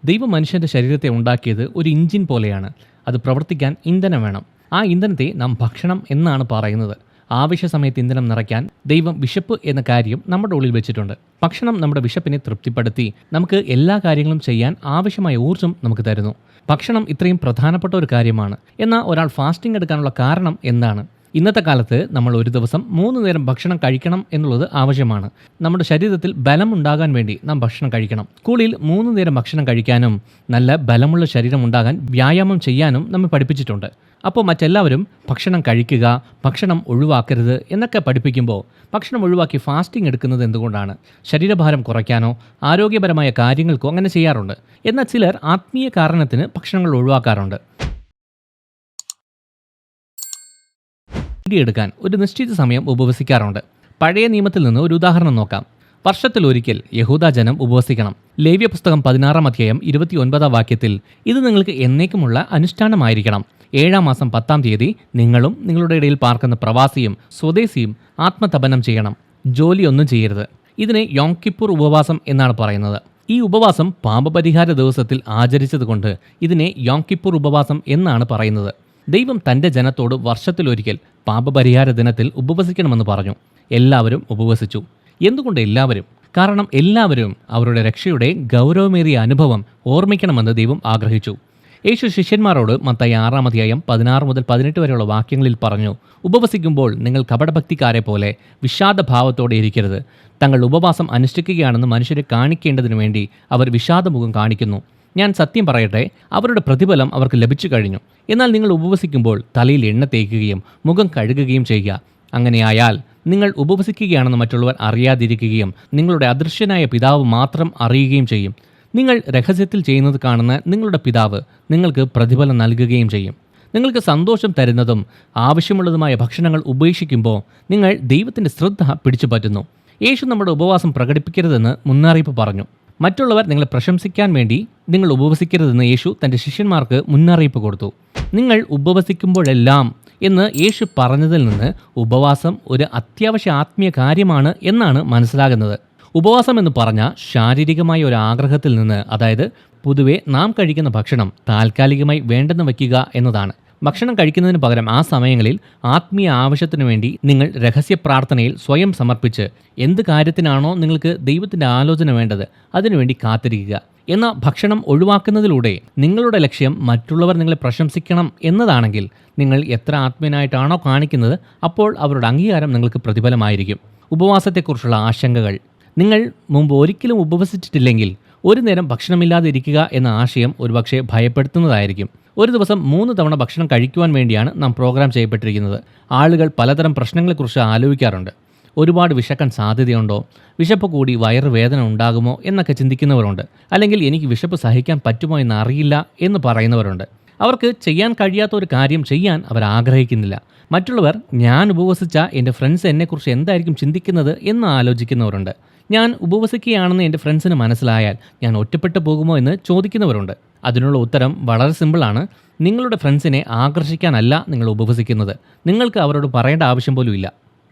ദൈവം മനുഷ്യൻ്റെ ശരീരത്തെ ഉണ്ടാക്കിയത് ഒരു എഞ്ചിൻ പോലെയാണ്. അത് പ്രവർത്തിക്കാൻ ഇന്ധനം വേണം. ആ ഇന്ധനത്തെ നാം ഭക്ഷണം എന്നാണ് പറയുന്നത്. ആവശ്യ സമയത്ത് ഇന്ധനം നിറയ്ക്കാൻ ദൈവം വിശപ്പ് എന്ന കാര്യം നമ്മുടെ ഉള്ളിൽ വെച്ചിട്ടുണ്ട്. ഭക്ഷണം നമ്മുടെ വിശപ്പിനെ തൃപ്തിപ്പെടുത്തി നമുക്ക് എല്ലാ കാര്യങ്ങളും ചെയ്യാൻ ആവശ്യമായ ഊർജ്ജം നമുക്ക് തരുന്നു. ഭക്ഷണം ഇത്രയും പ്രധാനപ്പെട്ട ഒരു കാര്യമാണ്. എന്നാൽ ഒരാൾ ഫാസ്റ്റിംഗ് എടുക്കാനുള്ള കാരണം എന്താണ്? ഇന്നത്തെ കാലത്ത് നമ്മൾ ഒരു ദിവസം 3 നേരം ഭക്ഷണം കഴിക്കണം എന്നുള്ളത് ആവശ്യമാണ്. നമ്മുടെ ശരീരത്തിൽ ബലം ഉണ്ടാകാൻ വേണ്ടി നാം ഭക്ഷണം കഴിക്കണം. സ്കൂളിൽ 3 നേരം ഭക്ഷണം കഴിക്കാനും നല്ല ബലമുള്ള ശരീരം ഉണ്ടാകാൻ വ്യായാമം ചെയ്യാനും നമ്മെ പഠിപ്പിച്ചിട്ടുണ്ട്. അപ്പോൾ മറ്റെല്ലാവരും ഭക്ഷണം കഴിക്കുക, ഭക്ഷണം ഒഴിവാക്കരുത് എന്നൊക്കെ പഠിപ്പിക്കുമ്പോൾ ഭക്ഷണം ഒഴിവാക്കി ഫാസ്റ്റിംഗ് എടുക്കുന്നത് എന്തുകൊണ്ടാണ്? ശരീരഭാരം കുറയ്ക്കാനോ ആരോഗ്യപരമായ കാര്യങ്ങൾക്കോ അങ്ങനെ ചെയ്യാറുണ്ട്. എന്നാൽ ചിലർ ആത്മീയ കാരണത്തിന് ഭക്ഷണങ്ങൾ ഒഴിവാക്കാറുണ്ട്. എടുക്കാൻ ഒരു നിശ്ചിത സമയം ഉപവസിക്കാറുണ്ട്. പഴയ നിയമത്തിൽ നിന്ന് ഒരു ഉദാഹരണം നോക്കാം. വർഷത്തിലൊരിക്കൽ യഹൂദ ജനം ഉപവസിക്കണം. ലേവ്യ പുസ്തകം 16 അധ്യായം 29 വാക്യത്തിൽ ഇത് നിങ്ങൾക്ക് എന്നേക്കുമുള്ള അനുഷ്ഠാനമായിരിക്കണം. 7 മാസം 10 തീയതി നിങ്ങളും നിങ്ങളുടെ ഇടയിൽ പാർക്കുന്ന പ്രവാസിയും സ്വദേശിയും ആത്മതപനം ചെയ്യണം. ജോലിയൊന്നും ചെയ്യരുത്. ഇതിനെ യോം കിപ്പൂർ ഉപവാസം എന്നാണ് പറയുന്നത്. ഈ ഉപവാസം പാപപരിഹാര ദിവസത്തിൽ ആചരിച്ചതുകൊണ്ട് ഇതിനെ യോം കിപ്പൂർ ഉപവാസം എന്നാണ് പറയുന്നത്. ദൈവം തൻ്റെ ജനത്തോട് വർഷത്തിലൊരിക്കൽ പാപപരിഹാര ദിനത്തിൽ ഉപവസിക്കണമെന്ന് പറഞ്ഞു. എല്ലാവരും ഉപവസിച്ചു. എന്തുകൊണ്ട് എല്ലാവരും? കാരണം എല്ലാവരും അവരുടെ രക്ഷയുടെ ഗൗരവമേറിയ അനുഭവം ഓർമ്മിക്കണമെന്ന് ദൈവം ആഗ്രഹിച്ചു. യേശു ശിഷ്യന്മാരോട് മത്തായി 6 അധ്യായം 16 മുതൽ 18 വരെയുള്ള വാക്യങ്ങളിൽ പറഞ്ഞു, ഉപവസിക്കുമ്പോൾ നിങ്ങൾ കപടഭക്തിക്കാരെ പോലെ വിഷാദഭാവത്തോടെ ഇരിക്കരുത്. തങ്ങൾ ഉപവാസം അനുഷ്ഠിക്കുകയാണെന്ന് മനുഷ്യരെ കാണിക്കേണ്ടതിനു വേണ്ടി അവർ വിഷാദമുഖം കാണിക്കുന്നു. ഞാൻ സത്യം പറയട്ടെ, അവരുടെ പ്രതിഫലം അവർക്ക് ലഭിച്ചു കഴിഞ്ഞു. എന്നാൽ നിങ്ങൾ ഉപവസിക്കുമ്പോൾ തലയിൽ എണ്ണ തേക്കുകയും മുഖം കഴുകുകയും ചെയ്യുക. അങ്ങനെയായാൽ നിങ്ങൾ ഉപവസിക്കുകയാണെന്ന് മറ്റുള്ളവർ അറിയാതിരിക്കുകയും നിങ്ങളുടെ അദൃശ്യനായ പിതാവ് മാത്രം അറിയുകയും ചെയ്യും. നിങ്ങൾ രഹസ്യത്തിൽ ചെയ്യുന്നത് കാണുന്ന നിങ്ങളുടെ പിതാവ് നിങ്ങൾക്ക് പ്രതിഫലം നൽകുകയും ചെയ്യും. നിങ്ങൾക്ക് സന്തോഷം തരുന്നതും ആവശ്യമുള്ളതുമായ ഭക്ഷണങ്ങൾ ഉപേക്ഷിക്കുമ്പോൾ നിങ്ങൾ ദൈവത്തിൻ്റെ ശ്രദ്ധ പിടിച്ചുപറ്റുന്നു. യേശു നമ്മുടെ ഉപവാസം പ്രകടിപ്പിക്കരുതെന്ന് മുന്നറിയിപ്പ് പറഞ്ഞു. മറ്റുള്ളവർ നിങ്ങളെ പ്രശംസിക്കാൻ വേണ്ടി നിങ്ങൾ ഉപവസിക്കരുതെന്ന് യേശു തൻ്റെ ശിഷ്യന്മാർക്ക് മുന്നറിയിപ്പ് കൊടുത്തു. നിങ്ങൾ ഉപവസിക്കുമ്പോഴെല്ലാം എന്ന് യേശു പറഞ്ഞതിൽ നിന്ന് ഉപവാസം ഒരു അത്യാവശ്യ ആത്മീയ കാര്യമാണ് എന്നാണ് മനസ്സിലാകുന്നത്. ഉപവാസം എന്ന് പറഞ്ഞാൽ ശാരീരികമായ ഒരു ആഗ്രഹത്തിൽ നിന്ന്, അതായത് പൊതുവെ നാം കഴിക്കുന്ന ഭക്ഷണം താൽക്കാലികമായി വേണ്ടെന്ന് വയ്ക്കുക എന്നതാണ്. ഭക്ഷണം കഴിക്കുന്നതിന് പകരം ആ സമയങ്ങളിൽ ആത്മീയ ആവശ്യത്തിനു വേണ്ടി നിങ്ങൾ രഹസ്യ പ്രാർത്ഥനയിൽ സ്വയം സമർപ്പിച്ച് എന്ത് കാര്യത്തിനാണോ നിങ്ങൾക്ക് ദൈവത്തിൻ്റെ ആലോചന വേണ്ടത് അതിനുവേണ്ടി കാത്തിരിക്കുക. എന്നാൽ ഭക്ഷണം ഒഴിവാക്കുന്നതിലൂടെ നിങ്ങളുടെ ലക്ഷ്യം മറ്റുള്ളവർ നിങ്ങളെ പ്രശംസിക്കണം എന്നതാണെങ്കിൽ നിങ്ങൾ എത്ര ആത്മീയനായിട്ടാണോ കാണിക്കുന്നത് അപ്പോൾ അവരുടെ അംഗീകാരം നിങ്ങൾക്ക് പ്രതിഫലമായിരിക്കും. ഉപവാസത്തെക്കുറിച്ചുള്ള ആശങ്കകൾ. നിങ്ങൾ മുമ്പ് ഒരിക്കലും ഉപവസിച്ചിട്ടില്ലെങ്കിൽ ഒരു നേരം ഭക്ഷണമില്ലാതെ ഇരിക്കുക എന്ന ആശയം ഒരുപക്ഷെ ഭയപ്പെടുത്തുന്നതായിരിക്കും. ഒരു ദിവസം 3 തവണ ഭക്ഷണം കഴിക്കുവാൻ വേണ്ടിയാണ് നാം പ്രോഗ്രാം ചെയ്യപ്പെട്ടിരിക്കുന്നത്. ആളുകൾ പലതരം പ്രശ്നങ്ങളെക്കുറിച്ച് ആലോചിക്കാറുണ്ട്. ഒരുപാട് വിശക്കാൻ സാധ്യതയുണ്ടോ? വിശപ്പ് കൂടി വയറുവേദന ഉണ്ടാകുമോ എന്നൊക്കെ ചിന്തിക്കുന്നവരുണ്ട്. അല്ലെങ്കിൽ എനിക്ക് വിശപ്പ് സഹിക്കാൻ പറ്റുമോ എന്ന് അറിയില്ല എന്ന് പറയുന്നവരുണ്ട്. അവർക്ക് ചെയ്യാൻ കഴിയാത്ത ഒരു കാര്യം ചെയ്യാൻ അവർ ആഗ്രഹിക്കുന്നില്ല. മറ്റുള്ളവർ ഞാൻ ഉപവസിച്ച എൻ്റെ ഫ്രണ്ട്സ് എന്നെക്കുറിച്ച് എന്തായിരിക്കും ചിന്തിക്കുന്നത് എന്ന് ആലോചിക്കുന്നവരുണ്ട്. ഞാൻ ഉപവസിക്കുകയാണെന്ന് എൻ്റെ ഫ്രണ്ട്സിന് മനസ്സിലായാൽ ഞാൻ ഒറ്റപ്പെട്ടു പോകുമോ എന്ന് ചോദിക്കുന്നവരുണ്ട്. അതിനുള്ള ഉത്തരം വളരെ സിമ്പിളാണ്. നിങ്ങളുടെ ഫ്രണ്ട്സിനെ ആകർഷിക്കാനല്ല നിങ്ങൾ ഉപവസിക്കുന്നത്. നിങ്ങൾക്ക് അവരോട് പറയേണ്ട ആവശ്യം പോലും ഇല്ല.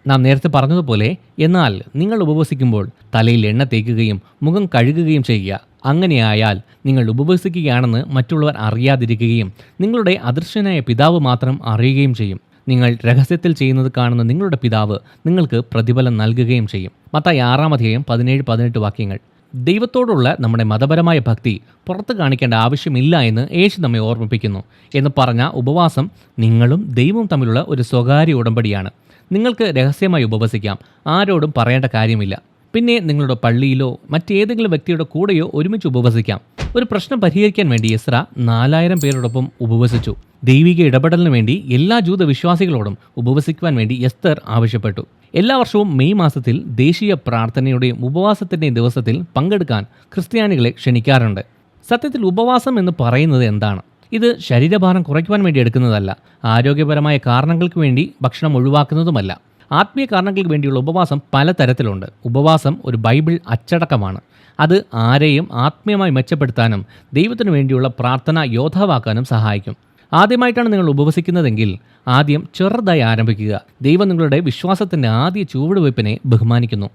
നാം നേരത്തെ പറഞ്ഞതുപോലെ, എന്നാൽ നിങ്ങൾ ഉപവസിക്കുമ്പോൾ തലയിൽ എണ്ണ തേക്കുകയും മുഖം കഴുകുകയും ചെയ്യുക. അങ്ങനെയായാൽ നിങ്ങൾ ഉപവസിക്കുകയാണെന്ന് മറ്റുള്ളവർ അറിയാതിരിക്കുകയും നിങ്ങളുടെ അദൃശ്യനായ പിതാവ് മാത്രം അറിയുകയും ചെയ്യും. നിങ്ങൾ രഹസ്യത്തിൽ ചെയ്യുന്നത് കാണുന്ന നിങ്ങളുടെ പിതാവ് നിങ്ങൾക്ക് പ്രതിഫലം നൽകുകയും ചെയ്യും. മത്തായി 6 അധ്യായം 17-18 വാക്യങ്ങൾ. ദൈവത്തോടുള്ള നമ്മുടെ മതപരമായ ഭക്തി പുറത്ത് കാണിക്കേണ്ട ആവശ്യമില്ല എന്ന് യേശു നമ്മെ ഓർമ്മിപ്പിക്കുന്നു. എന്ന് പറഞ്ഞാൽ ഉപവാസം നിങ്ങളും ദൈവവും തമ്മിലുള്ള ഒരു സ്വകാര്യ ഉടമ്പടിയാണ്. നിങ്ങൾക്ക് രഹസ്യമായി ഉപവസിക്കാം, ആരോടും പറയേണ്ട കാര്യമില്ല. പിന്നെ നിങ്ങളുടെ പള്ളിയിലോ മറ്റേതെങ്കിലും വ്യക്തിയുടെ കൂടെയോ ഒരുമിച്ച് ഉപവസിക്കാം. ഒരു പ്രശ്നം പരിഹരിക്കാൻ വേണ്ടി എസ്ര 4000 പേരോടൊപ്പം ഉപവസിച്ചു. ദൈവിക ഇടപെടലിന് വേണ്ടി എല്ലാ ജൂത വിശ്വാസികളോടും ഉപവസിക്കുവാൻ വേണ്ടി എസ്തർ ആവശ്യപ്പെട്ടു. എല്ലാ വർഷവും മെയ് മാസത്തിൽ ദേശീയ പ്രാർത്ഥനയുടെയും ഉപവാസത്തിൻ്റെയും ദിവസത്തിൽ പങ്കെടുക്കാൻ ക്രിസ്ത്യാനികളെ ക്ഷണിക്കാറുണ്ട്. സത്യത്തിൽ ഉപവാസം എന്ന് പറയുന്നത് എന്താണ്? ഇത് ശരീരഭാരം കുറയ്ക്കുവാൻ വേണ്ടി എടുക്കുന്നതല്ല. ആരോഗ്യപരമായ കാരണങ്ങൾക്ക് വേണ്ടി ഭക്ഷണം ഒഴിവാക്കുന്നതുമല്ല. ആത്മീയ കാരണങ്ങൾക്ക് വേണ്ടിയുള്ള ഉപവാസം പലതരത്തിലുണ്ട്. ഉപവാസം ഒരു ബൈബിൾ അച്ചടക്കമാണ്. അത് ആരെയും ആത്മീയമായി മെച്ചപ്പെടുത്താനും ദൈവത്തിനു വേണ്ടിയുള്ള പ്രാർത്ഥന യോദ്ധാവാക്കാനും സഹായിക്കും. ആദ്യമായിട്ടാണ് നിങ്ങൾ ഉപവസിക്കുന്നതെങ്കിൽ ആദ്യം ചെറുതായി ആരംഭിക്കുക. ദൈവം നിങ്ങളുടെ വിശ്വാസത്തിൻ്റെ ആദ്യ ചുവടുവയ്പ്പിനെ ബഹുമാനിക്കുന്നു.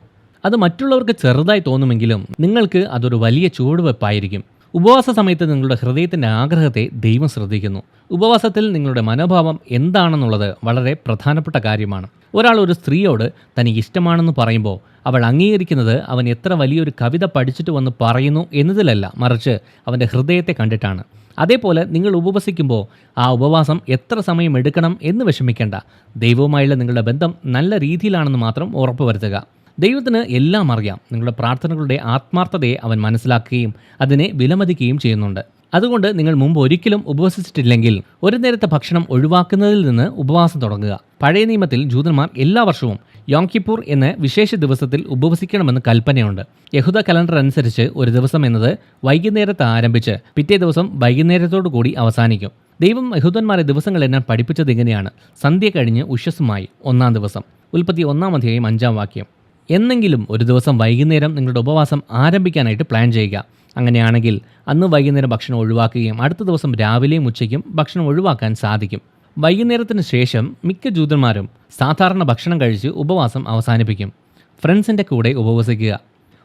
അത് മറ്റുള്ളവർക്ക് ചെറുതായി തോന്നുമെങ്കിലും നിങ്ങൾക്ക് അതൊരു വലിയ ചുവടുവയ്പ്പായിരിക്കും. ഉപവാസ സമയത്ത് നിങ്ങളുടെ ഹൃദയത്തിൻ്റെ ആഗ്രഹത്തെ ദൈവം ശ്രദ്ധിക്കുന്നു. ഉപവാസത്തിൽ നിങ്ങളുടെ മനോഭാവം എന്താണെന്നുള്ളത് വളരെ പ്രധാനപ്പെട്ട കാര്യമാണ്. ഒരാൾ ഒരു സ്ത്രീയോട് തനിക്ക് ഇഷ്ടമാണെന്ന് പറയുമ്പോൾ അവൾ അംഗീകരിക്കുന്നത് അവൻ എത്ര വലിയൊരു കവിത പഠിച്ചിട്ട് വന്ന് പറയുന്നു എന്നതിലല്ല, മറിച്ച് അവൻ്റെ ഹൃദയത്തെ കണ്ടിട്ടാണ്. അതേപോലെ നിങ്ങൾ ഉപവസിക്കുമ്പോൾ ആ ഉപവാസം എത്ര സമയം എടുക്കണം എന്ന് വിഷമിക്കേണ്ട. ദൈവവുമായുള്ള നിങ്ങളുടെ ബന്ധം നല്ല രീതിയിലാണെന്ന് മാത്രം ഉറപ്പുവരുത്തുക. ദൈവത്തിന് എല്ലാം അറിയാം. നിങ്ങളുടെ പ്രാർത്ഥനകളുടെ ആത്മാർത്ഥതയെ അവൻ മനസ്സിലാക്കുകയും അതിനെ വിലമതിക്കുകയും ചെയ്യുന്നുണ്ട്. അതുകൊണ്ട് നിങ്ങൾ മുമ്പ് ഒരിക്കലും ഉപവസിച്ചിട്ടില്ലെങ്കിൽ ഒരു നേരത്തെ ഭക്ഷണം ഒഴിവാക്കുന്നതിൽ നിന്ന് ഉപവാസം തുടങ്ങുക. പഴയ നിയമത്തിൽ ജൂതന്മാർ എല്ലാ വർഷവും യോം കിപ്പൂർ എന്ന വിശേഷ ദിവസത്തിൽ ഉപവസിക്കണമെന്ന് കൽപ്പനയുണ്ട്. യഹൂദ കലണ്ടർ അനുസരിച്ച് ഒരു ദിവസം എന്നത് വൈകുന്നേരത്ത് ആരംഭിച്ച് പിറ്റേ ദിവസം വൈകുന്നേരത്തോടു കൂടി അവസാനിക്കും. ദൈവം യഹൂദന്മാരെ ദിവസങ്ങൾ എണ്ണാൻ പഠിപ്പിച്ചത് ഇങ്ങനെയാണ്: സന്ധ്യ കഴിഞ്ഞ് ഉഷസ്സുമായി ഒന്നാം ദിവസം. ഉൽപ്പത്തി 1-ാം അധ്യായം 5-ാം വാക്യം. എന്നെങ്കിലും ഒരു ദിവസം വൈകുന്നേരം നിങ്ങളുടെ ഉപവാസം ആരംഭിക്കാനായിട്ട് പ്ലാൻ ചെയ്യുക. അങ്ങനെയാണെങ്കിൽ അന്ന് വൈകുന്നേരം ഭക്ഷണം ഒഴിവാക്കുകയും അടുത്ത ദിവസം രാവിലെയും ഉച്ചയ്ക്കും ഭക്ഷണം ഒഴിവാക്കാൻ സാധിക്കും. വൈകുന്നേരത്തിന് ശേഷം മിക്ക ജൂതന്മാരും സാധാരണ ഭക്ഷണം കഴിച്ച് ഉപവാസം അവസാനിപ്പിക്കും. ഫ്രണ്ട്സിൻ്റെ കൂടെ ഉപവസിക്കുക.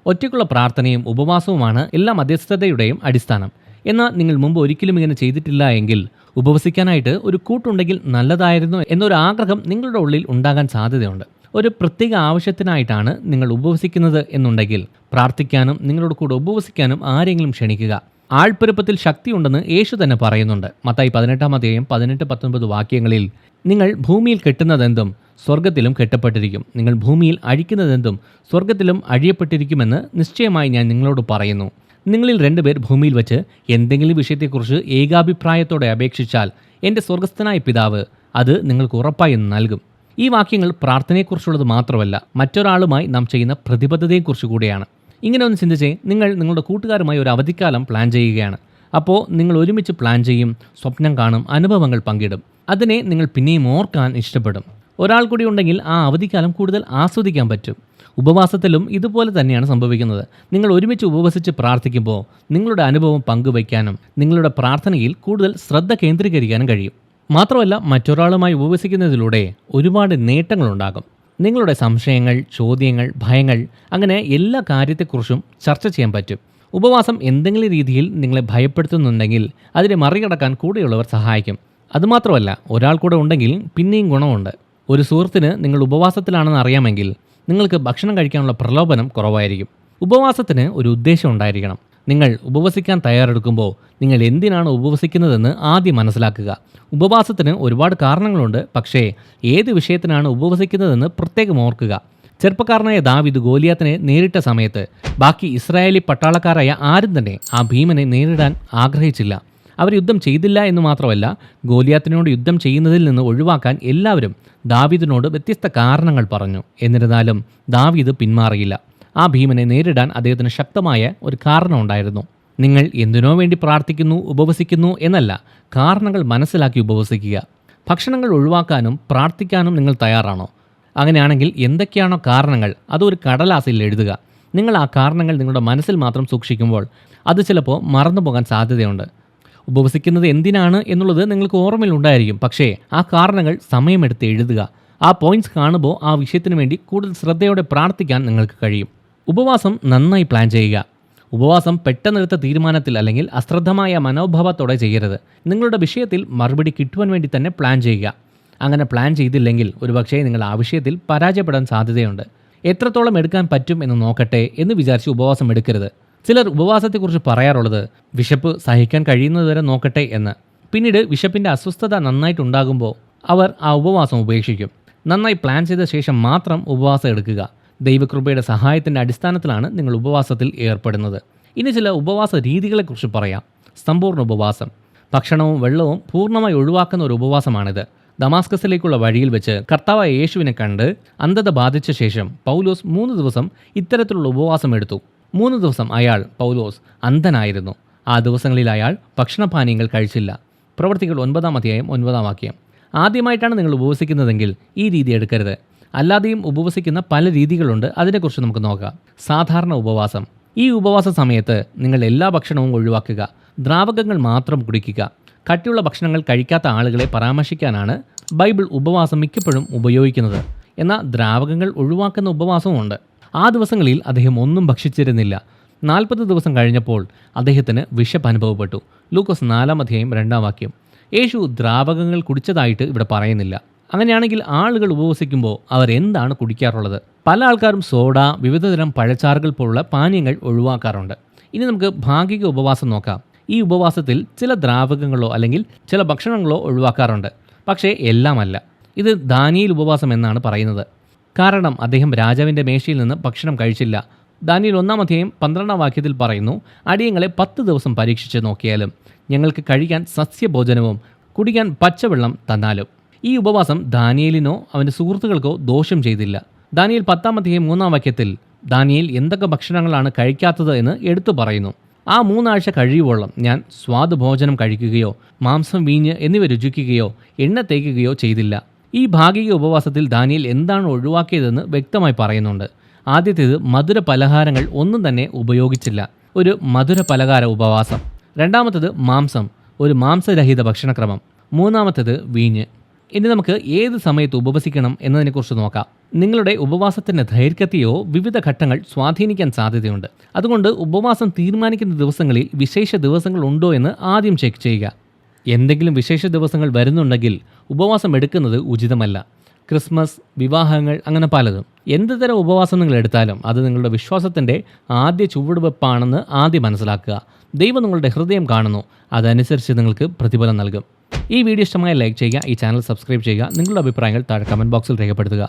ഒറ്റയ്ക്കുള്ള പ്രാർത്ഥനയും ഉപവാസവുമാണ് എല്ലാ മധ്യസ്ഥതയുടെയും അടിസ്ഥാനം. എന്നാൽ നിങ്ങൾ മുമ്പ് ഒരിക്കലും ഇങ്ങനെ ചെയ്തിട്ടില്ല എങ്കിൽ ഉപവസിക്കാനായിട്ട് ഒരു കൂട്ടുണ്ടെങ്കിൽ നല്ലതായിരുന്നു എന്നൊരു ആഗ്രഹം നിങ്ങളുടെ ഉള്ളിൽ ഉണ്ടാകാൻ സാധ്യതയുണ്ട്. ഒരു പ്രത്യേക ആവശ്യത്തിനായിട്ടാണ് നിങ്ങൾ ഉപവസിക്കുന്നത് എന്നുണ്ടെങ്കിൽ പ്രാർത്ഥിക്കാനും നിങ്ങളോട് കൂടെ ഉപവസിക്കാനും ആരെങ്കിലും ക്ഷണിക്കുക. ആൾപ്പെരുപ്പത്തിൽ ശക്തിയുണ്ടെന്ന് യേശു തന്നെ പറയുന്നുണ്ട്. മത്തായി 18-ാം അധ്യായം 18-19 വാക്യങ്ങളിൽ, നിങ്ങൾ ഭൂമിയിൽ കെട്ടുന്നതെന്തും സ്വർഗത്തിലും കെട്ടപ്പെട്ടിരിക്കും, നിങ്ങൾ ഭൂമിയിൽ അഴിക്കുന്നതെന്തും സ്വർഗത്തിലും അഴിയപ്പെട്ടിരിക്കുമെന്ന് നിശ്ചയമായി ഞാൻ നിങ്ങളോട് പറയുന്നു. നിങ്ങളിൽ 2 പേർ ഭൂമിയിൽ വെച്ച് എന്തെങ്കിലും വിഷയത്തെക്കുറിച്ച് ഏകാഭിപ്രായത്തോടെ അപേക്ഷിച്ചാൽ എൻ്റെ സ്വർഗസ്ഥനായ പിതാവ് അത് നിങ്ങൾക്ക് ഉറപ്പായി നൽകും. ഈ വാക്യങ്ങൾ പ്രാർത്ഥനയെക്കുറിച്ചുള്ളത് മാത്രമല്ല, മറ്റൊരാളുമായി നാം ചെയ്യുന്ന പ്രതിബദ്ധതയെക്കുറിച്ച് കൂടിയാണ്. ഇങ്ങനെ ഒന്ന് ചിന്തിച്ചേ, നിങ്ങൾ നിങ്ങളുടെ കൂട്ടുകാരുമായി ഒരു അവധിക്കാലം പ്ലാൻ ചെയ്യുകയാണ്. അപ്പോൾ നിങ്ങൾ ഒരുമിച്ച് പ്ലാൻ ചെയ്യും, സ്വപ്നം കാണും, അനുഭവങ്ങൾ പങ്കിടും. അതിനെ നിങ്ങൾ പിന്നെയും ഓർക്കാൻ ഇഷ്ടപ്പെടും. ഒരാൾ കൂടി ഉണ്ടെങ്കിൽ ആ അവധിക്കാലം കൂടുതൽ ആസ്വദിക്കാൻ പറ്റും. ഉപവാസത്തിലും ഇതുപോലെ തന്നെയാണ് സംഭവിക്കുന്നത്. നിങ്ങൾ ഒരുമിച്ച് ഉപവസിച്ച് പ്രാർത്ഥിക്കുമ്പോൾ നിങ്ങളുടെ അനുഭവം പങ്കുവയ്ക്കാനും നിങ്ങളുടെ പ്രാർത്ഥനയിൽ കൂടുതൽ ശ്രദ്ധ കേന്ദ്രീകരിക്കാനും കഴിയും. മാത്രമല്ല, മറ്റൊരാളുമായി ഉപവസിക്കുന്നതിലൂടെ ഒരുപാട് നേട്ടങ്ങളുണ്ടാകും. നിങ്ങളുടെ സംശയങ്ങൾ, ചോദ്യങ്ങൾ, ഭയങ്ങൾ, അങ്ങനെ എല്ലാ കാര്യത്തെക്കുറിച്ചും ചർച്ച ചെയ്യാൻ പറ്റും. ഉപവാസം എന്തെങ്കിലും രീതിയിൽ നിങ്ങളെ ഭയപ്പെടുത്തുന്നുണ്ടെങ്കിൽ അതിനെ മറികടക്കാൻ കൂടെയുള്ളവർ സഹായിക്കും. അതുമാത്രമല്ല, ഒരാൾ കൂടെ ഉണ്ടെങ്കിൽ പിന്നെയും ഗുണമുണ്ട്. ഒരു സുഹൃത്തിന് നിങ്ങൾ ഉപവാസത്തിലാണെന്ന് അറിയാമെങ്കിൽ നിങ്ങൾക്ക് ഭക്ഷണം കഴിക്കാനുള്ള പ്രലോഭനം കുറവായിരിക്കും. ഉപവാസത്തിന് ഒരു ഉദ്ദേശം ഉണ്ടായിരിക്കണം. നിങ്ങൾ ഉപവസിക്കാൻ തയ്യാറെടുക്കുമ്പോൾ നിങ്ങൾ എന്തിനാണ് ഉപവസിക്കുന്നതെന്ന് ആദ്യം മനസ്സിലാക്കുക. ഉപവാസത്തിന് ഒരുപാട് കാരണങ്ങളുണ്ട്, പക്ഷേ ഏത് വിഷയത്തിനാണ് ഉപവസിക്കുന്നതെന്ന് പ്രത്യേകം ഓർക്കുക. ചെറുപ്പക്കാരനായ ദാവീദ് ഗോലിയാത്തിനെ നേരിട്ട സമയത്ത് ബാക്കി ഇസ്രായേലി പട്ടാളക്കാരായ ആരും തന്നെ ആ ഭീമനെ നേരിടാൻ ആഗ്രഹിച്ചില്ല. അവർ യുദ്ധം ചെയ്തില്ല എന്ന് മാത്രമല്ല, ഗോലിയാത്തിനോട് യുദ്ധം ചെയ്യുന്നതിൽ നിന്ന് ഒഴിവാക്കാൻ എല്ലാവരും ദാവീദിനോട് വ്യത്യസ്ത കാരണങ്ങൾ പറഞ്ഞു. എന്നിരുന്നാലും ദാവീദ് പിന്മാറിയില്ല. ആ ഭീമനെ നേരിടാൻ അദ്ദേഹത്തിന് ശക്തമായ ഒരു കാരണമുണ്ടായിരുന്നു. നിങ്ങൾ എന്തിനോ വേണ്ടി പ്രാർത്ഥിക്കുന്നു, ഉപവസിക്കുന്നു എന്നല്ല, കാരണങ്ങൾ മനസ്സിലാക്കി ഉപവസിക്കുക. ഭക്ഷണങ്ങൾ ഒഴിവാക്കാനും പ്രാർത്ഥിക്കാനും നിങ്ങൾ തയ്യാറാണോ? അങ്ങനെയാണെങ്കിൽ എന്തൊക്കെയാണോ കാരണങ്ങൾ അതൊരു കടലാസിൽ എഴുതുക. നിങ്ങൾ ആ കാരണങ്ങൾ നിങ്ങളുടെ മനസ്സിൽ മാത്രം സൂക്ഷിക്കുമ്പോൾ അത് ചിലപ്പോൾ മറന്നു പോകാൻ സാധ്യതയുണ്ട്. ഉപവസിക്കുന്നത് എന്തിനാണ് എന്നുള്ളത് നിങ്ങൾക്ക് ഓർമ്മയിലുണ്ടായിരിക്കും, പക്ഷേ ആ കാരണങ്ങൾ സമയമെടുത്ത് എഴുതുക. ആ പോയിന്റ്സ് കാണുമ്പോൾ ആ വിഷയത്തിന് വേണ്ടി കൂടുതൽ ശ്രദ്ധയോടെ പ്രാർത്ഥിക്കാൻ നിങ്ങൾക്ക് കഴിയും. ഉപവാസം നന്നായി പ്ലാൻ ചെയ്യുക. ഉപവാസം പെട്ടെന്നെടുത്ത തീരുമാനത്തിൽ അല്ലെങ്കിൽ അശ്രദ്ധമായ മനോഭാവത്തോടെ ചെയ്യരുത്. നിങ്ങളുടെ വിഷയത്തിൽ മറുപടി കിട്ടുവാൻ വേണ്ടി തന്നെ പ്ലാൻ ചെയ്യുക. അങ്ങനെ പ്ലാൻ ചെയ്തില്ലെങ്കിൽ ഒരുപക്ഷേ നിങ്ങൾ ആ വിഷയത്തിൽ പരാജയപ്പെടാൻ സാധ്യതയുണ്ട്. എത്രത്തോളം എടുക്കാൻ പറ്റും എന്ന് നോക്കട്ടെ എന്ന് വിചാരിച്ച് ഉപവാസം എടുക്കരുത്. ചിലർ ഉപവാസത്തെക്കുറിച്ച് പറയാറുള്ളത് വിശപ്പ് സഹിക്കാൻ കഴിയുന്നതുവരെ നോക്കട്ടെ എന്ന്. പിന്നീട് വിശപ്പിൻ്റെ അസ്വസ്ഥത നന്നായിട്ടുണ്ടാകുമ്പോൾ അവർ ആ ഉപവാസം ഉപേക്ഷിക്കും. നന്നായി പ്ലാൻ ചെയ്ത ശേഷം മാത്രം ഉപവാസം എടുക്കുക. ദൈവകൃപയുടെ സഹായത്തിൻ്റെ അടിസ്ഥാനത്തിലാണ് നിങ്ങൾ ഉപവാസത്തിൽ ഏർപ്പെടുന്നത്. ഇനി ചില ഉപവാസ രീതികളെക്കുറിച്ച് പറയാം. സമ്പൂർണ്ണ ഉപവാസം. ഭക്ഷണവും വെള്ളവും പൂർണ്ണമായി ഒഴിവാക്കുന്ന ഒരു ഉപവാസമാണിത്. ദമാസ്കസിലേക്കുള്ള വഴിയിൽ വെച്ച് കർത്താവായ യേശുവിനെ കണ്ട് അന്ധത ബാധിച്ച ശേഷം പൗലോസ് 3 ദിവസം ഇത്തരത്തിലുള്ള ഉപവാസം എടുത്തു. 3 ദിവസം പൗലോസ് അന്ധനായിരുന്നു. ആ ദിവസങ്ങളിൽ അയാൾ ഭക്ഷണപാനീയങ്ങൾ കഴിച്ചില്ല. പ്രവൃത്തികൾ 9-ാം അധ്യായം 9-ാം വാക്യം. ആദ്യമായിട്ടാണ് നിങ്ങൾ ഉപവസിക്കുന്നതെങ്കിൽ ഈ രീതി എടുക്കരുത്. അല്ലാതെയും ഉപവസിക്കുന്ന പല രീതികളുണ്ട്. അതിനെക്കുറിച്ച് നമുക്ക് നോക്കാം. സാധാരണ ഉപവാസം. ഈ ഉപവാസ സമയത്ത് നിങ്ങൾ എല്ലാ ഭക്ഷണവും ഒഴിവാക്കുക. ദ്രാവകങ്ങൾ മാത്രം കുടിക്കുക. കട്ടിയുള്ള ഭക്ഷണങ്ങൾ കഴിക്കാത്ത ആളുകളെ പരാമർശിക്കാനാണ് ബൈബിൾ ഉപവാസം മിക്കപ്പോഴും ഉപയോഗിക്കുന്നത്. എന്നാൽ ദ്രാവകങ്ങൾ ഒഴിവാക്കുന്ന ഉപവാസവും ഉണ്ട്. ആ ദിവസങ്ങളിൽ അദ്ദേഹം ഒന്നും ഭക്ഷിച്ചിരുന്നില്ല. 40 ദിവസം കഴിഞ്ഞപ്പോൾ അദ്ദേഹത്തിന് വിശപ്പ് അനുഭവപ്പെട്ടു. ലൂക്കോസ് 4:2 യേശു ദ്രാവകങ്ങൾ കുടിച്ചതായിട്ട് ഇവിടെ പറയുന്നില്ല. അങ്ങനെയാണെങ്കിൽ ആളുകൾ ഉപവസിക്കുമ്പോൾ അവർ എന്താണ് കുടിക്കാറുള്ളത്? പല ആൾക്കാരും സോഡ, വിവിധതരം പഴച്ചാറുകൾ പോലുള്ള പാനീയങ്ങൾ ഒഴിവാക്കാറുണ്ട്. ഇനി നമുക്ക് ഭാഗിക ഉപവാസം നോക്കാം. ഈ ഉപവാസത്തിൽ ചില ദ്രാവകങ്ങളോ അല്ലെങ്കിൽ ചില ഭക്ഷണങ്ങളോ ഒഴിവാക്കാറുണ്ട്. പക്ഷേ എല്ലാമല്ല. ഇത് ദാനിയേൽ ഉപവാസം എന്നാണ് പറയുന്നത്. കാരണം അദ്ദേഹം രാജാവിൻ്റെ മേശയിൽ നിന്ന് ഭക്ഷണം കഴിച്ചില്ല. ദാനിയേൽ 1:12 പറയുന്നു, അടിയങ്ങളെ 10 ദിവസം പരീക്ഷിച്ച് നോക്കിയാലും ഞങ്ങൾക്ക് കഴിക്കാൻ സസ്യഭോജനവും കുടിക്കാൻ പച്ചവെള്ളം തന്നാലും. ഈ ഉപവാസം ദാനിയേലിനോ അവൻ്റെ സുഹൃത്തുക്കൾക്കോ ദോഷം ചെയ്തില്ല. ദാനിയേൽ 10:3 ദാനിയേൽ എന്തൊക്കെ ഭക്ഷണങ്ങളാണ് കഴിക്കാത്തത് എന്ന് എടുത്തു പറയുന്നു. ആ 3 ആഴ്ച കഴിയുവോളം ഞാൻ സ്വാദുഭോജനം കഴിക്കുകയോ മാംസം, വീഞ്ഞ് എന്നിവ രുചിക്കുകയോ എണ്ണ തേക്കുകയോ ചെയ്തില്ല. ഈ ഭാഗിക ഉപവാസത്തിൽ ദാനിയേൽ എന്താണ് ഒഴിവാക്കിയതെന്ന് വ്യക്തമായി പറയുന്നുണ്ട്. ആദ്യത്തേത് മധുര പലഹാരങ്ങൾ ഒന്നും തന്നെ ഉപയോഗിച്ചില്ല, ഒരു മധുര പലഹാര ഉപവാസം. രണ്ടാമത്തേത് മാംസം, ഒരു മാംസരഹിത ഭക്ഷണക്രമം. മൂന്നാമത്തേത് വീഞ്ഞ്. ഇനി നമുക്ക് ഏത് സമയത്ത് ഉപവസിക്കണം എന്നതിനെക്കുറിച്ച് നോക്കാം. നിങ്ങളുടെ ഉപവാസത്തിൻ്റെ ദൈർഘ്യത്തെയോ വിവിധ ഘട്ടങ്ങൾ സ്വാധീനിക്കാൻ സാധ്യതയുണ്ട്. അതുകൊണ്ട് ഉപവാസം തീരുമാനിക്കുന്ന ദിവസങ്ങളിൽ വിശേഷ ദിവസങ്ങൾ ഉണ്ടോ എന്ന് ആദ്യം ചെക്ക് ചെയ്യുക. എന്തെങ്കിലും വിശേഷ ദിവസങ്ങൾ വരുന്നുണ്ടെങ്കിൽ ഉപവാസം എടുക്കുന്നത് ഉചിതമല്ല. ക്രിസ്മസ്, വിവാഹങ്ങൾ, അങ്ങനെ പലതും. എന്ത് തരം ഉപവാസം നിങ്ങൾ എടുത്താലും അത് നിങ്ങളുടെ വിശ്വാസത്തിൻ്റെ ആദ്യ ചുവടുവെപ്പാണെന്ന് ആദ്യം മനസ്സിലാക്കുക. ദൈവം നിങ്ങളുടെ ഹൃദയം കാണുന്നു, അതനുസരിച്ച് നിങ്ങൾക്ക് പ്രതിഫലം നൽകും. ഈ വീഡിയോ ഇഷ്ടമായ ലൈക്ക് ചെയ്യുക, ഈ ചാനൽ സബ്സ്ക്രൈബ് ചെയ്യുക. നിങ്ങളുടെ അഭിപ്രായങ്ങൾ താഴെ കമൻറ്റ് ബോക്സിൽ രേഖപ്പെടുത്തുക.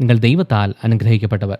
നിങ്ങൾ ദൈവത്താൽ അനുഗ്രഹിക്കപ്പെട്ടവർ.